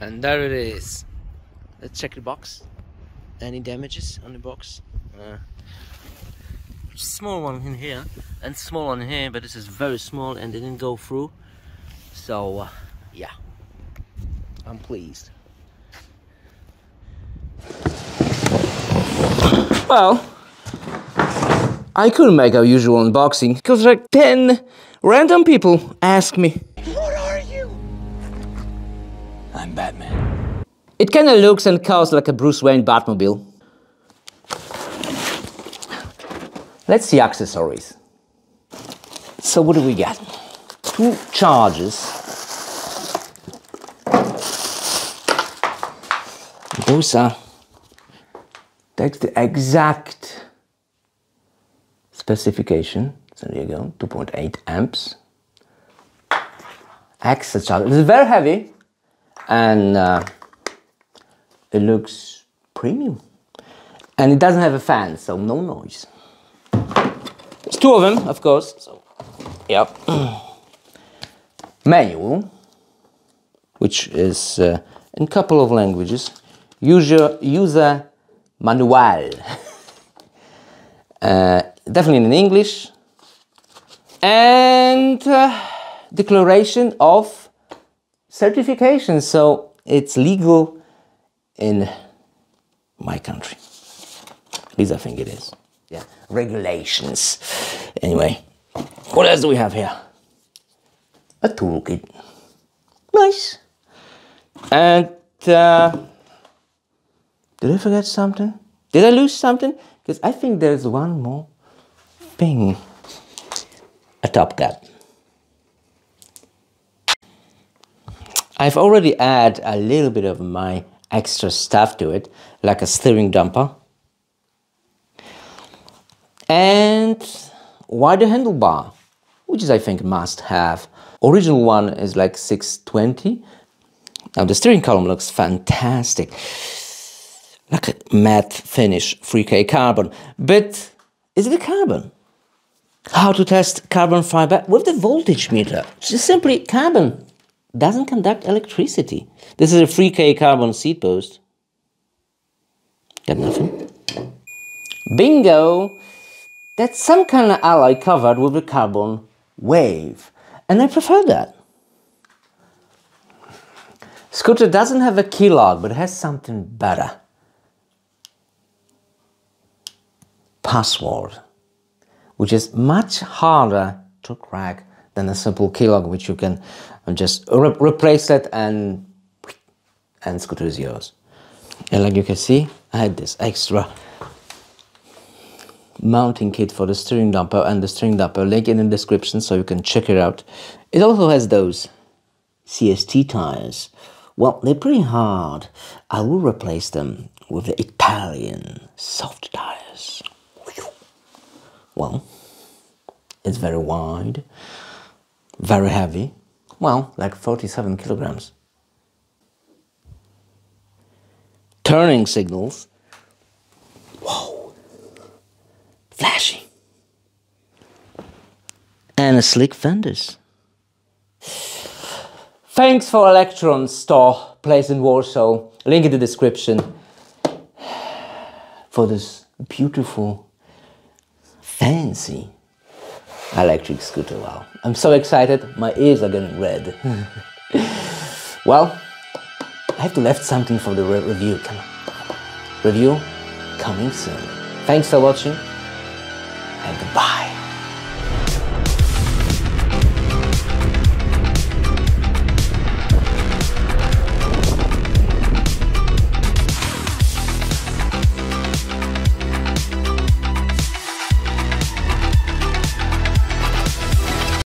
And there it is. Let's check the box. Any damages on the box? Small one in here and small one here, but this is very small and didn't go through. So yeah, I'm pleased. Well, I couldn't make our usual unboxing because like 10 random people ask me, "What are you?" I'm Batman. It kinda looks and costs like a Bruce Wayne Batmobile. Let's see accessories. So what do we get? 2 chargers. Those are, that's the exact specification. So there you go, 2.8 amps. Extra charger. It's very heavy and it looks premium. And it doesn't have a fan, so no noise. There's 2 of them, of course. So, yep. Manual, which is in a couple of languages. User manual. Definitely in English. And declaration of certification. So it's legal in my country. At least I think it is. Yeah, regulations. Anyway, what else do we have here? A toolkit. Nice. And did I forget something? Did I lose something? Because I think there's one more thing. A top cap. I've already added a little bit of my extra stuff to it, like a steering damper. And wider handlebar, which is I think must have. Original one is like 620. Now the steering column looks fantastic. Like a matte finish, 3K carbon. But is it a carbon? How to test carbon fiber with the voltage meter. Just simply carbon doesn't conduct electricity. This is a 3K carbon seat post. Got nothing. Bingo! That's some kind of alloy covered with a carbon wave. And I prefer that. Scooter doesn't have a keylog, but it has something better. Password, which is much harder to crack than a simple keylog, which you can just replace it and Scooter is yours. And like you can see, I had this extra mounting kit for the steering damper and the steering damper, link in the description so you can check it out. It also has those CST tires. Well, they're pretty hard. I will replace them with the Italian soft tires. Well, it's very wide, very heavy. Well, like 47 kilograms. Turning signals. Whoa. Flashy. And a slick fenders. Thanks for Electron store, place in Warsaw. Link in the description for this beautiful, fancy electric scooter. Wow, I'm so excited, my ears are getting red. Well, I have to left something for the review. Come on. Review coming soon. Thanks for watching and goodbye.